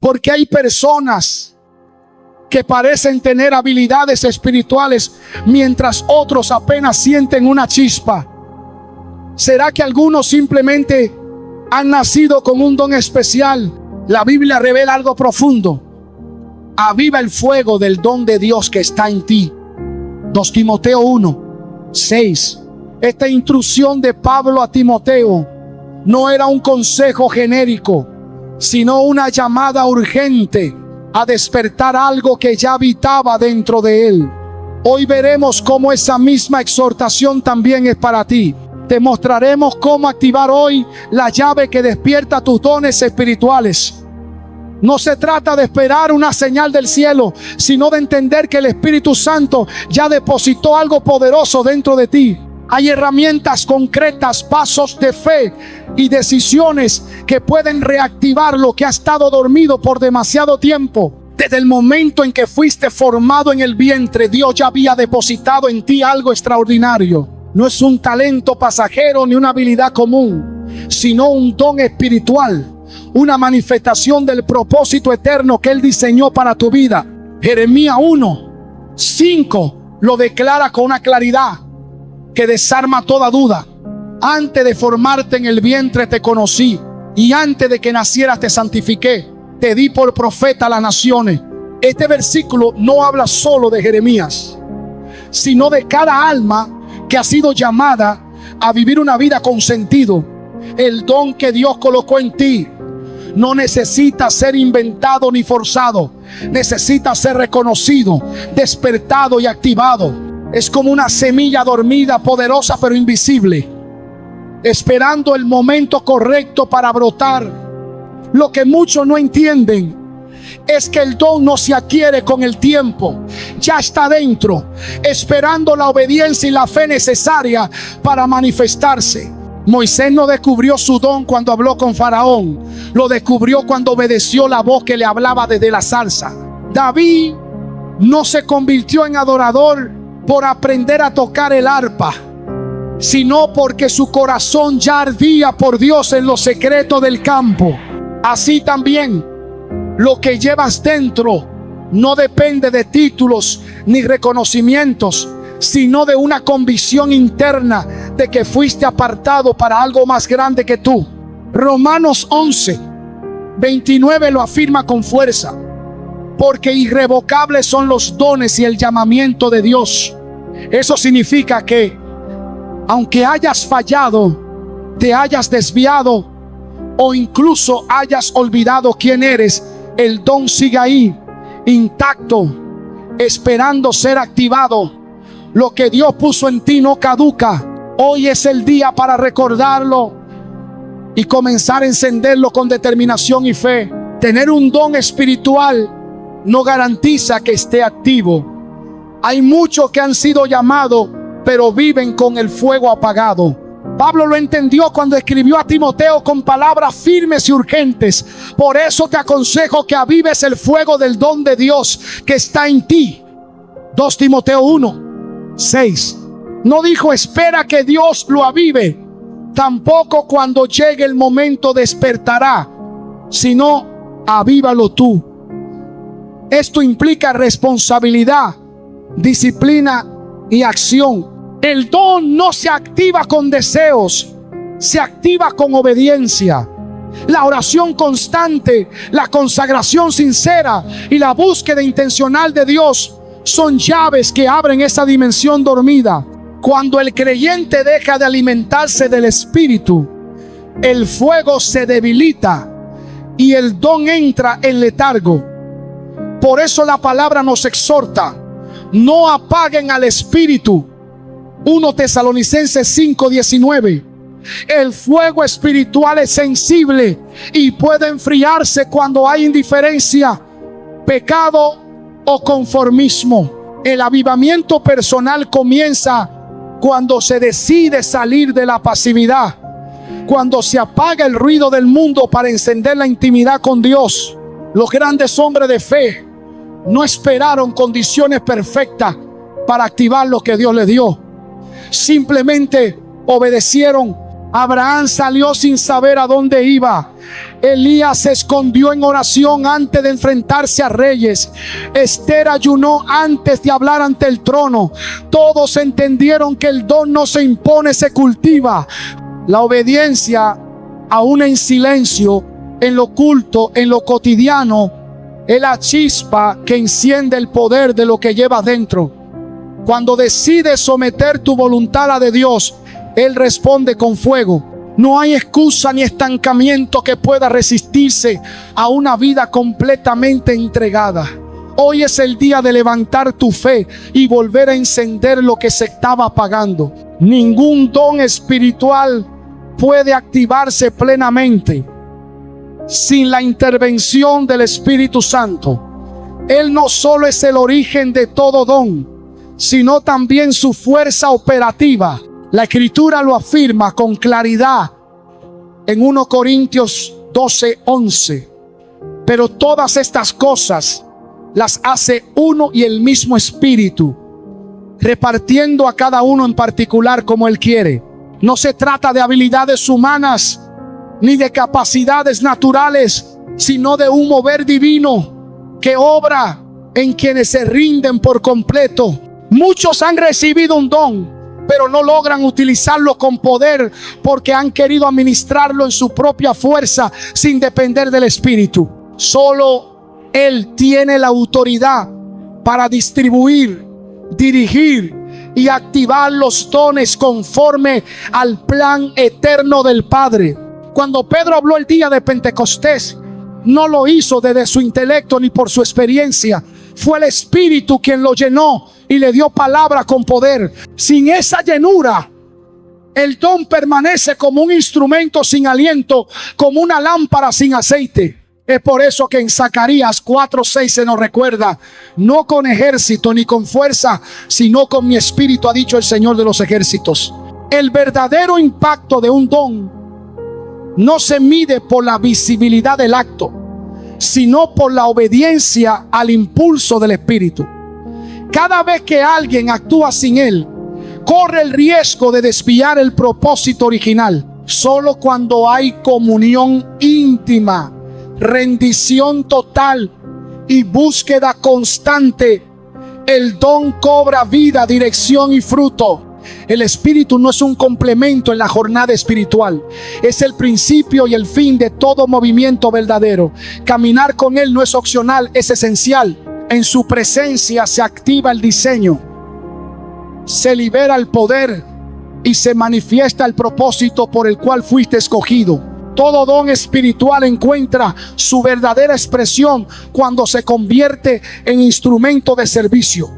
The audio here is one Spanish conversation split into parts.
Porque hay personas que parecen tener habilidades espirituales mientras otros apenas sienten una chispa. ¿Será que algunos simplemente han nacido con un don especial? La Biblia revela algo profundo. Aviva el fuego del don de Dios que está en ti. 2 Timoteo 1:6. Esta instrucción de Pablo a Timoteo no era un consejo genérico, sino una llamada urgente a despertar algo que ya habitaba dentro de él. Hoy veremos cómo esa misma exhortación también es para ti. Te mostraremos cómo activar hoy la llave que despierta tus dones espirituales. No se trata de esperar una señal del cielo, sino de entender que el Espíritu Santo ya depositó algo poderoso dentro de ti. Hay herramientas concretas, pasos de fe y decisiones que pueden reactivar lo que ha estado dormido por demasiado tiempo. Desde el momento en que fuiste formado en el vientre, Dios ya había depositado en ti algo extraordinario. No es un talento pasajero ni una habilidad común, sino un don espiritual, una manifestación del propósito eterno que Él diseñó para tu vida. Jeremías 1:5 lo declara con una claridad que desarma toda duda. Antes de formarte en el vientre te conocí, y antes de que nacieras te santifiqué, te di por profeta a las naciones. Este versículo no habla solo de Jeremías, sino de cada alma que ha sido llamada a vivir una vida con sentido. El don que Dios colocó en ti no necesita ser inventado ni forzado. Necesita ser reconocido, despertado y activado. Es como una semilla dormida, poderosa pero invisible, esperando el momento correcto para brotar. Lo que muchos no entienden es que el don no se adquiere con el tiempo. Ya está dentro, esperando la obediencia y la fe necesaria para manifestarse. Moisés no descubrió su don cuando habló con Faraón. Lo descubrió cuando obedeció la voz que le hablaba desde la zarza. David no se convirtió en adorador por aprender a tocar el arpa, sino porque su corazón ya ardía por Dios en los secretos del campo. Así también, lo que llevas dentro no depende de títulos ni reconocimientos, sino de una convicción interna de que fuiste apartado para algo más grande que tú. Romanos 11:29 lo afirma con fuerza. Porque irrevocables son los dones y el llamamiento de Dios. Eso significa que aunque hayas fallado, te hayas desviado o incluso hayas olvidado quién eres, el don sigue ahí, intacto, esperando ser activado. Lo que Dios puso en ti no caduca. Hoy es el día para recordarlo y comenzar a encenderlo con determinación y fe. Tener un don espiritual no garantiza que esté activo. Hay muchos que han sido llamados, pero viven con el fuego apagado. Pablo lo entendió cuando escribió a Timoteo con palabras firmes y urgentes. Por eso te aconsejo que avives el fuego del don de Dios que está en ti. 2 Timoteo 1:6. No dijo espera que Dios lo avive. Tampoco cuando llegue el momento despertará, sino avívalo tú. Esto implica responsabilidad, disciplina y acción. El don no se activa con deseos, se activa con obediencia. La oración constante, la consagración sincera y la búsqueda intencional de Dios son llaves que abren esa dimensión dormida. Cuando el creyente deja de alimentarse del Espíritu, el fuego se debilita y el don entra en letargo. Por eso la palabra nos exhorta: no apaguen al Espíritu. 1 Tesalonicenses 5:19. El fuego espiritual es sensible y puede enfriarse cuando hay indiferencia, pecado o conformismo. El avivamiento personal comienza cuando se decide salir de la pasividad, cuando se apaga el ruido del mundo para encender la intimidad con Dios. Los grandes hombres de fe no esperaron condiciones perfectas para activar lo que Dios les dio. Simplemente obedecieron Abraham salió sin saber a dónde iba. Elías se escondió en oración antes de enfrentarse a reyes. Esther ayunó antes de hablar ante el trono. Todos entendieron que el don no se impone, se cultiva. La obediencia, aún en silencio, en lo oculto, en lo cotidiano, es la chispa que enciende el poder de lo que llevas dentro. Cuando decides someter tu voluntad a la de Dios, Él responde con fuego. No hay excusa ni estancamiento que pueda resistirse a una vida completamente entregada. Hoy es el día de levantar tu fe y volver a encender lo que se estaba apagando. Ningún don espiritual puede activarse plenamente sin la intervención del Espíritu Santo. Él no solo es el origen de todo don, sino también su fuerza operativa. La Escritura lo afirma con claridad en 1 Corintios 12:11. Pero todas estas cosas las hace uno y el mismo Espíritu, repartiendo a cada uno en particular como Él quiere. No se trata de habilidades humanas ni de capacidades naturales, sino de un mover divino que obra en quienes se rinden por completo. Muchos han recibido un don, pero no logran utilizarlo con poder porque han querido administrarlo en su propia fuerza sin depender del Espíritu. Solo Él tiene la autoridad para distribuir, dirigir y activar los dones conforme al plan eterno del Padre. Cuando Pedro habló el día de Pentecostés, no lo hizo desde su intelecto ni por su experiencia. Fue el Espíritu quien lo llenó y le dio palabra con poder. Sin esa llenura, el don permanece como un instrumento sin aliento, como una lámpara sin aceite. Es por eso que en Zacarías 4:6 se nos recuerda: no con ejército ni con fuerza, sino con mi espíritu, ha dicho el Señor de los ejércitos. El verdadero impacto de un don no se mide por la visibilidad del acto, sino por la obediencia al impulso del Espíritu. Cada vez que alguien actúa sin Él, corre el riesgo de desviar el propósito original. Solo cuando hay comunión íntima, rendición total y búsqueda constante, el don cobra vida, dirección y fruto. El Espíritu no es un complemento en la jornada espiritual, es el principio y el fin de todo movimiento verdadero. Caminar con Él no es opcional, es esencial. En su presencia se activa el diseño, se libera el poder y se manifiesta el propósito por el cual fuiste escogido. Todo don espiritual encuentra su verdadera expresión cuando se convierte en instrumento de servicio.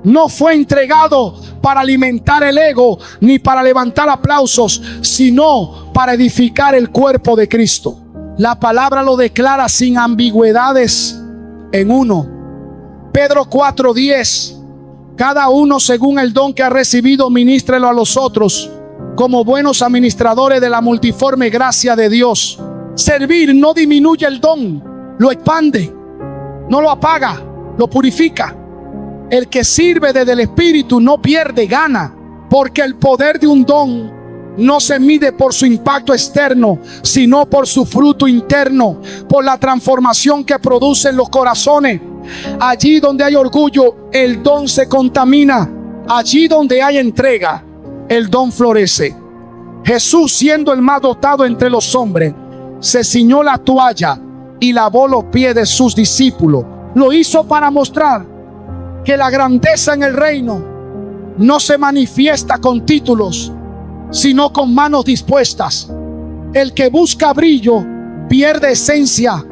No fue entregado para alimentar el ego ni para levantar aplausos, sino para edificar el cuerpo de Cristo. La palabra lo declara sin ambigüedades en 1 Pedro 4:10. Cada uno según el don que ha recibido, ministrelo a los otros como buenos administradores de la multiforme gracia de Dios. Servir no disminuye el don, lo expande, no lo apaga, lo purifica. El que sirve desde el Espíritu no pierde, gana, porque el poder de un don no se mide por su impacto externo, sino por su fruto interno, por la transformación que produce en los corazones. Allí donde hay orgullo, el don se contamina. Allí donde hay entrega, el don florece. Jesús, siendo el más dotado entre los hombres, se ciñó la toalla y lavó los pies de sus discípulos. Lo hizo para mostrar que la grandeza en el reino no se manifiesta con títulos, sino con manos dispuestas. El que busca brillo pierde esencia,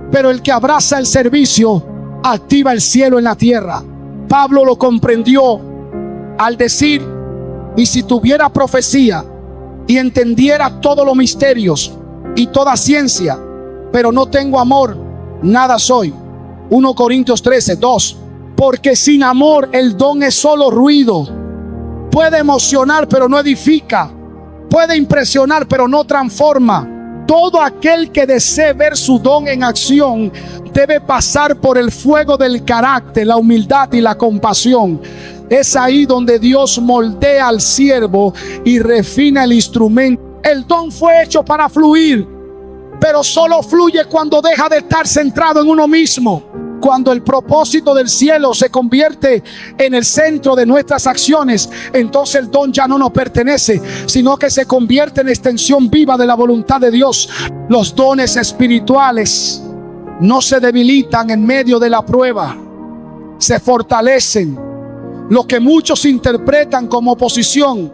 pero el que abraza el servicio activa el cielo en la tierra. Pablo lo comprendió al decir: y si tuviera profecía y entendiera todos los misterios y toda ciencia, pero no tengo amor, nada soy. 1 Corintios 13:2. Porque sin amor el don es solo ruido. Puede emocionar pero no edifica, puede impresionar pero no transforma. Todo aquel que desee ver su don en acción debe pasar por el fuego del carácter, la humildad y la compasión. Es ahí donde Dios moldea al siervo y refina el instrumento. El don fue hecho para fluir, pero solo fluye cuando deja de estar centrado en uno mismo. Cuando el propósito del cielo se convierte en el centro de nuestras acciones, entonces el don ya no nos pertenece, sino que se convierte en extensión viva de la voluntad de Dios. Los dones espirituales no se debilitan en medio de la prueba, se fortalecen. Lo que muchos interpretan como oposición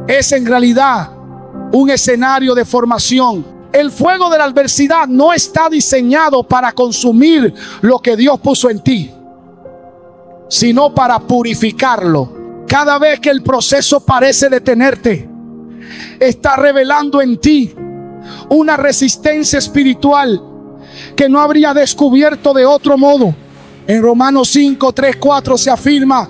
es en realidad un escenario de formación. El fuego de la adversidad no está diseñado para consumir lo que Dios puso en ti, sino para purificarlo. Cada vez que el proceso parece detenerte, está revelando en ti una resistencia espiritual que no habría descubierto de otro modo. En Romanos 5, 3, 4 se afirma: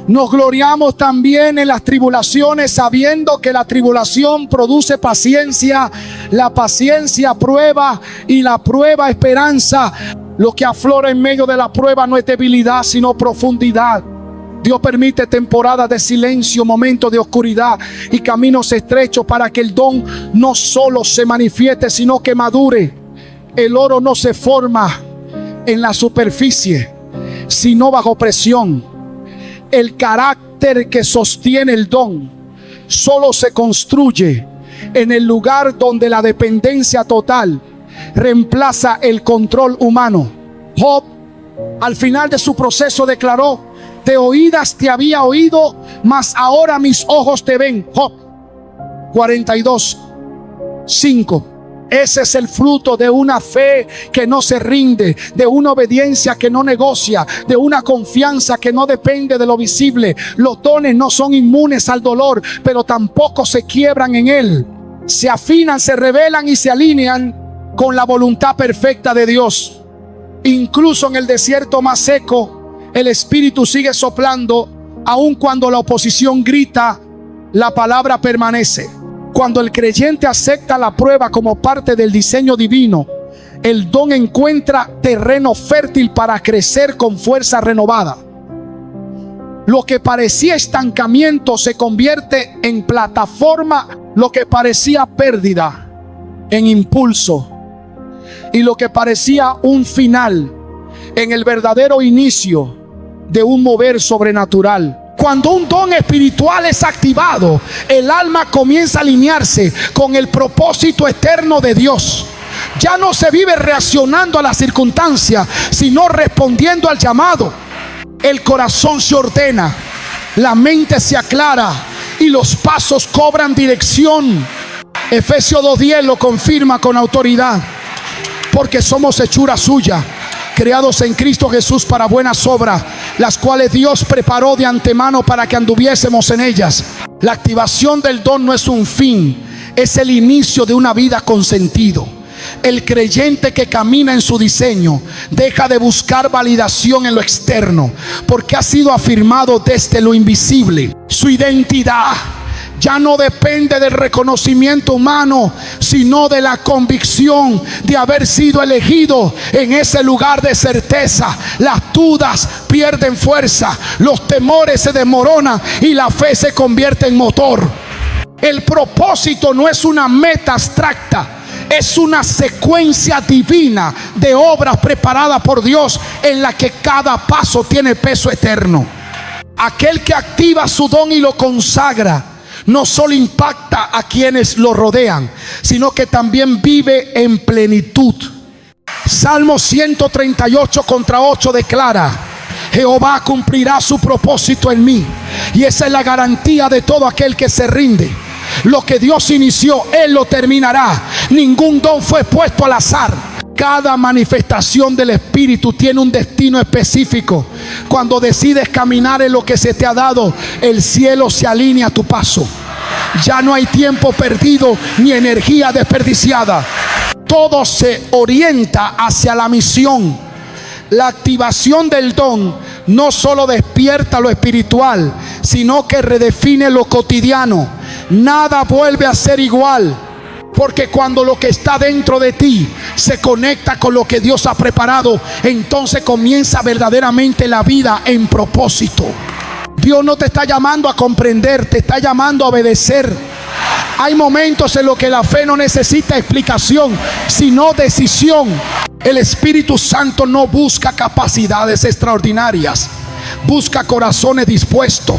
nos gloriamos también en las tribulaciones, sabiendo que la tribulación produce paciencia, la paciencia prueba y la prueba esperanza. Lo que aflora en medio de la prueba no es debilidad, sino profundidad. Dios permite temporadas de silencio, momentos de oscuridad y caminos estrechos para que el don no solo se manifieste, sino que madure. El oro no se forma en la superficie, sino bajo presión. El carácter que sostiene el don solo se construye en el lugar donde la dependencia total reemplaza el control humano. Job, al final de su proceso, declaró: de oídas te había oído, mas ahora mis ojos te ven. Job 42, 5. Ese es el fruto de una fe que no se rinde, de una obediencia que no negocia, de una confianza que no depende de lo visible. Los dones no son inmunes al dolor, pero tampoco se quiebran en él. Se afinan, se revelan y se alinean con la voluntad perfecta de Dios. Incluso en el desierto más seco, el Espíritu sigue soplando. Aun cuando la oposición grita, la palabra permanece. Cuando el creyente acepta la prueba como parte del diseño divino, el don encuentra terreno fértil para crecer con fuerza renovada. Lo que parecía estancamiento se convierte en plataforma, lo que parecía pérdida en impulso, y lo que parecía un final en el verdadero inicio de un mover sobrenatural. Cuando un don espiritual es activado, el alma comienza a alinearse con el propósito eterno de Dios. Ya no se vive reaccionando a las circunstancias, sino respondiendo al llamado. El corazón se ordena, la mente se aclara y los pasos cobran dirección. Efesios 2:10 lo confirma con autoridad: porque somos hechura suya, creados en Cristo Jesús para buenas obras, las cuales Dios preparó de antemano para que anduviésemos en ellas. La activación del don no es un fin, es el inicio de una vida con sentido. El creyente que camina en su diseño deja de buscar validación en lo externo, porque ha sido afirmado desde lo invisible. Su identidad ya no depende del reconocimiento humano, sino de la convicción de haber sido elegido. En ese lugar de certeza, las dudas pierden fuerza, los temores se desmoronan y la fe se convierte en motor. El propósito no es una meta abstracta, es una secuencia divina de obras preparadas por Dios, en la que cada paso tiene peso eterno. Aquel que activa su don y lo consagra no solo impacta a quienes lo rodean, sino que también vive en plenitud. Salmo 138:8 declara: Jehová cumplirá su propósito en mí. Y esa es la garantía de todo aquel que se rinde. Lo que Dios inició, Él lo terminará. Ningún don fue puesto al azar. Cada manifestación del Espíritu tiene un destino específico. Cuando decides caminar en lo que se te ha dado, el cielo se alinea a tu paso. Ya no hay tiempo perdido ni energía desperdiciada. Todo se orienta hacia la misión. La activación del don no solo despierta lo espiritual, sino que redefine lo cotidiano. Nada vuelve a ser igual, porque cuando lo que está dentro de ti se conecta con lo que Dios ha preparado, entonces comienza verdaderamente la vida en propósito. Dios no te está llamando a comprender, te está llamando a obedecer. Hay momentos en los que la fe no necesita explicación, sino decisión. El Espíritu Santo no busca capacidades extraordinarias, busca corazones dispuestos.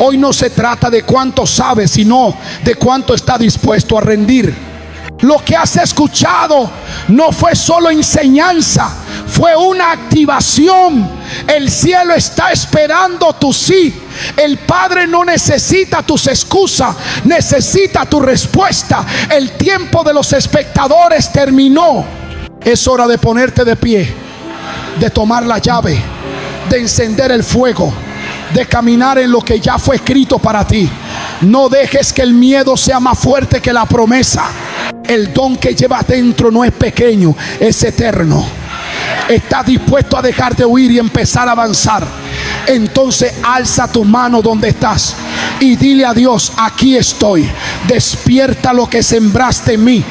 Hoy no se trata de cuánto sabes, sino de cuánto está dispuesto a rendir. Lo que has escuchado no fue solo enseñanza, fue una activación. El cielo está esperando tu sí. El Padre no necesita tus excusas, necesita tu respuesta. El tiempo de los espectadores terminó. Es hora de ponerte de pie, de tomar la llave, de encender el fuego, de caminar en lo que ya fue escrito para ti. No dejes que el miedo sea más fuerte que la promesa. El don que llevas dentro no es pequeño, es eterno. ¿Estás dispuesto a dejar de huir y empezar a avanzar? Entonces alza tu mano donde estás y dile a Dios: aquí estoy, despierta lo que sembraste en mí.